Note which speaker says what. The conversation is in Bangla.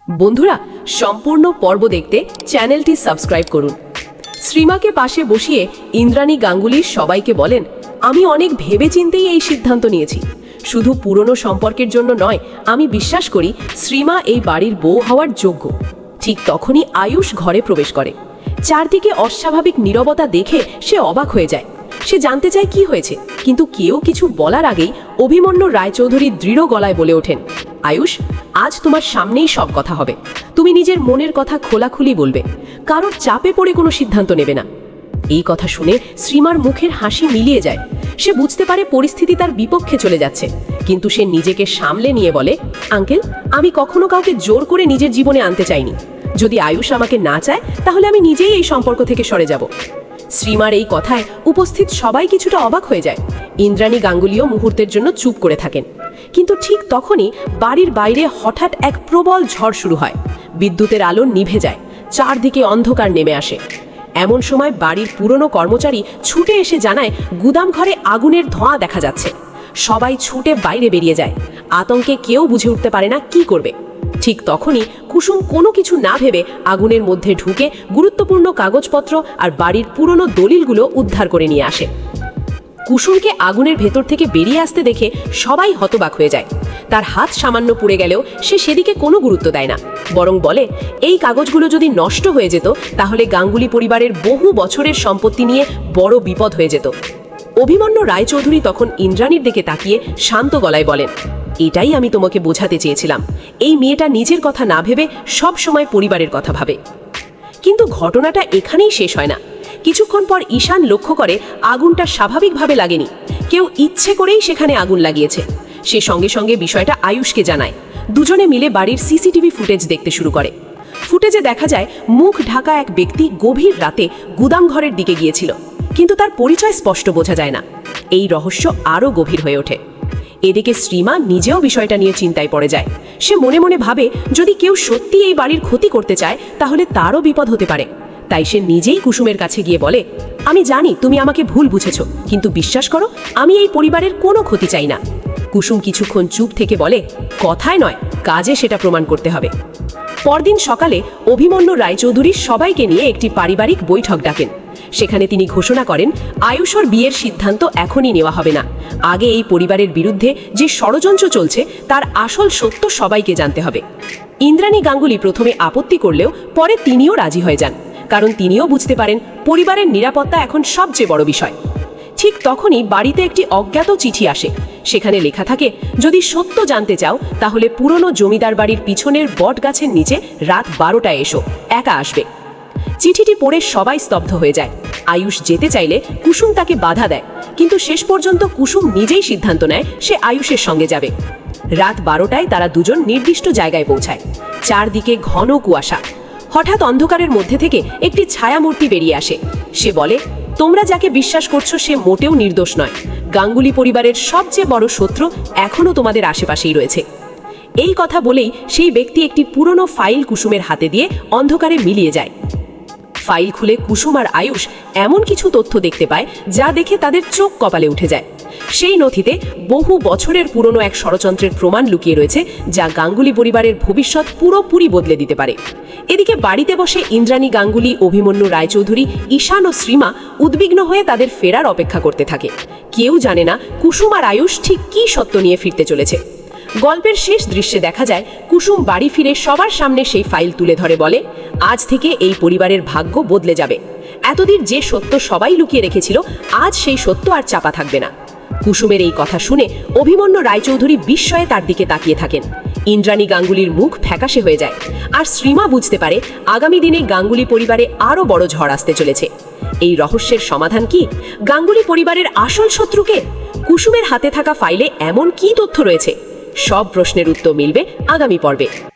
Speaker 1: বন্ধুরা, সম্পূর্ণ পর্ব দেখতে চ্যানেলটি সাবস্ক্রাইব করুন। শ্রীমাকে পাশে বসিয়ে ইন্দ্রাণী গাঙ্গুলি সবাইকে বলেন, আমি অনেক ভেবেচিন্তেই এই সিদ্ধান্ত নিয়েছি। শুধু পুরনো সম্পর্কের জন্য নয়, আমি বিশ্বাস করি শ্রীমা এই বাড়ির বউ হওয়ার যোগ্য। ঠিক তখনই আয়ুষ ঘরে প্রবেশ করে। চারদিকে অস্বাভাবিক নীরবতা দেখে সে অবাক হয়ে যায়। সে জানতে চায় কি হয়েছে, কিন্তু কেউ কিছু বলার আগেই অভিমন্যু রায়চৌধুরী দৃঢ় গলায় বলে ওঠেন, আয়ুষ, আজ তোমার সামনেই সব কথা হবে। তুমি নিজের মনের কথা খোলাখুলি বলবে, কারোর চাপে পড়ে কোনো সিদ্ধান্ত নেবে না। এই কথা শুনে শ্রীমার মুখের হাসি মিলিয়ে যায়। সে বুঝতে পারে পরিস্থিতি তার বিপক্ষে চলে যাচ্ছে, কিন্তু সে নিজেকে সামলে নিয়ে বলে, আঙ্কেল, আমি কখনো কাউকে জোর করে নিজের জীবনে আনতে চাইনি। যদি আয়ুষ আমাকে না চায়, তাহলে আমি নিজেই এই সম্পর্ক থেকে সরে যাব। শ্রীমার এই কথায় উপস্থিত সবাই কিছুটা অবাক হয়ে যায়। ইন্দ্রাণী গাঙ্গুলিও মুহূর্তের জন্য চুপ করে থাকেন। কিন্তু ঠিক তখনই বাড়ির বাইরে হঠাৎ এক প্রবল ঝড় শুরু হয়। বিদ্যুতের আলো নিভে যায়, চারদিকে অন্ধকার নেমে আসে। এমন সময় বাড়ির পুরনো কর্মচারী ছুটে এসে জানায়, গুদাম ঘরে আগুনের ধোঁয়া দেখা যাচ্ছে। সবাই ছুটে বাইরে বেরিয়ে যায়। আতঙ্কে কেউ বুঝে উঠতে পারে না কি করবে। ঠিক তখনই কুসুম কোনো কিছু না ভেবে আগুনের মধ্যে ঢুকে গুরুত্বপূর্ণ কাগজপত্র আর বাড়ির পুরনো দলিলগুলো উদ্ধার করে নিয়ে আসে। কুসুমকে আগুনের ভেতর থেকে বেরিয়ে আসতে দেখে সবাই হতবাক হয়ে যায়। তার হাত সামান্য পুড়ে গেলেও সে সেদিকে কোনো গুরুত্ব দেয় না, বরং বলে, এই কাগজগুলো যদি নষ্ট হয়ে যেত, তাহলে গাঙ্গুলি পরিবারের বহু বছরের সম্পত্তি নিয়ে বড় বিপদ হয়ে যেত। অভিমন্যু রায়চৌধুরী তখন ইন্দ্রাণীর দিকে তাকিয়ে শান্ত গলায় বলেন, এটাই আমি তোমাকে বোঝাতে চেয়েছিলাম। এই মেয়েটা নিজের কথা না ভেবে সব সময় পরিবারের কথা ভাবে। কিন্তু ঘটনাটা এখানেই শেষ হয় না। কিছুক্ষণ পর ঈশান লক্ষ্য করে আগুনটা স্বাভাবিকভাবে লাগেনি, কেউ ইচ্ছে করেই সেখানে আগুন লাগিয়েছে। সে সঙ্গে সঙ্গে বিষয়টা আয়ুষকে জানায়। দুজনে মিলে বাড়ির সিসিটিভি ফুটেজ দেখতে শুরু করে। ফুটেজে দেখা যায় মুখ ঢাকা এক ব্যক্তি গভীর রাতে গুদাম ঘরের দিকে গিয়েছিল, কিন্তু তার পরিচয় স্পষ্ট বোঝা যায় না। এই রহস্য আরও গভীর হয়ে ওঠে। এদিকে শ্রীমা নিজেও বিষয়টা নিয়ে চিন্তায় পড়ে যায়। সে মনে মনে ভাবে, যদি কেউ সত্যি এই বাড়ির ক্ষতি করতে চায়, তাহলে তারও বিপদ হতে পারে। তাই সে নিজেই কুসুমের কাছে গিয়ে বলে, আমি জানি তুমি আমাকে ভুল বুঝেছ, কিন্তু বিশ্বাস করো, আমি এই পরিবারের কোনো ক্ষতি চাই না। কুসুম কিছুক্ষণ চুপ থেকে বলে, কথায় নয়, কাজে সেটা প্রমাণ করতে হবে। পরদিন সকালে অভিমন্যু রায়চৌধুরী সবাইকে নিয়ে একটি পারিবারিক বৈঠক ডাকেন। সেখানে তিনি ঘোষণা করেন, আয়ুষর বিয়ের সিদ্ধান্ত এখনই নেওয়া হবে না। আগে এই পরিবারের বিরুদ্ধে যে ষড়যন্ত্র চলছে, তার আসল সত্য সবাইকে জানতে হবে। ইন্দ্রাণী গাঙ্গুলি প্রথমে আপত্তি করলেও পরে তিনিও রাজি হয়ে যান, কারণ তিনিও বুঝতে পারেন পরিবারের নিরাপত্তা এখন সবচেয়ে বড় বিষয়। ঠিক তখনই বাড়িতে একটি অজ্ঞাত চিঠি আসে। সেখানে লেখা থাকে, যদি সত্য জানতে চাও, তাহলে পুরনো জমিদার বাড়ির পিছনের বট গাছের নিচে রাত 12টায় এসো, একা আসবে। চিঠিটি পড়ে সবাই স্তব্ধ হয়ে যায়। আয়ুষ যেতে চাইলে কুসুম তাকে বাধা দেয়, কিন্তু শেষ পর্যন্ত কুসুম নিজেই সিদ্ধান্ত নেয় সে আয়ুষের সঙ্গে যাবে। রাত 12টায় তারা দুজন নির্দিষ্ট জায়গায় পৌঁছায়। চারদিকে ঘন কুয়াশা। হঠাৎ অন্ধকারের মধ্যে থেকে একটি ছায়ামূর্তি বেরিয়ে আসে। সে বলে, তোমরা যাকে বিশ্বাস করছো সে মোটেও নির্দোষ নয়। গাঙ্গুলি পরিবারের সবচেয়ে বড় শত্রু এখনও তোমাদের আশেপাশেই রয়েছে। এই কথা বলেই সেই ব্যক্তি একটি পুরনো ফাইল কুসুমের হাতে দিয়ে অন্ধকারে মিলিয়ে যায়। ফাইল খুলে কুসুম আর আয়ুষ এমন কিছু তথ্য দেখতে পায়, যা দেখে তাদের চোখ কপালে উঠে যায়। সেই নথিতে বহু বছরের পুরনো এক ষড়যন্ত্রের প্রমাণ লুকিয়ে রয়েছে, যা গাঙ্গুলি পরিবারের ভবিষ্যৎ পুরোপুরি বদলে দিতে পারে। এদিকে বাড়িতে বসে ইন্দ্রাণী গাঙ্গুলি, অভিমন্যু রায়চৌধুরী, ঈশান ও শ্রীমা উদ্বিগ্ন হয়ে তাদের ফেরার অপেক্ষা করতে থাকে। কেউ জানে না কুসুম আর আয়ুষ ঠিক কী সত্য নিয়ে ফিরতে চলেছে। গল্পের শেষ দৃশ্যে দেখা যায় কুসুম বাড়ি ফিরে সবার সামনে সেই ফাইল তুলে ধরে বলে, আজ থেকে এই পরিবারের ভাগ্য বদলে যাবে। এতদিন যে সত্য সবাই লুকিয়ে রেখেছিল, আজ সেই সত্য আর চাপা থাকবে না। কুসুমের এই কথা শুনে অভিমন্যু রায়চৌধুরী বিস্ময়ে তার দিকে তাকিয়ে থাকেন। ইন্দ্রাণী গাঙ্গুলির মুখ ফ্যাকাশে হয়ে যায়, আর শ্রীমা বুঝতে পারে আগামী দিনে গাঙ্গুলি পরিবারে আরও বড় ঝড় আসতে চলেছে। এই রহস্যের সমাধান কি? গাঙ্গুলি পরিবারের আসল শত্রুকে? কুসুমের হাতে থাকা ফাইলে এমন কী তথ্য রয়েছে? সব প্রশ্নের উত্তর মিলবে আগামী পর্বে।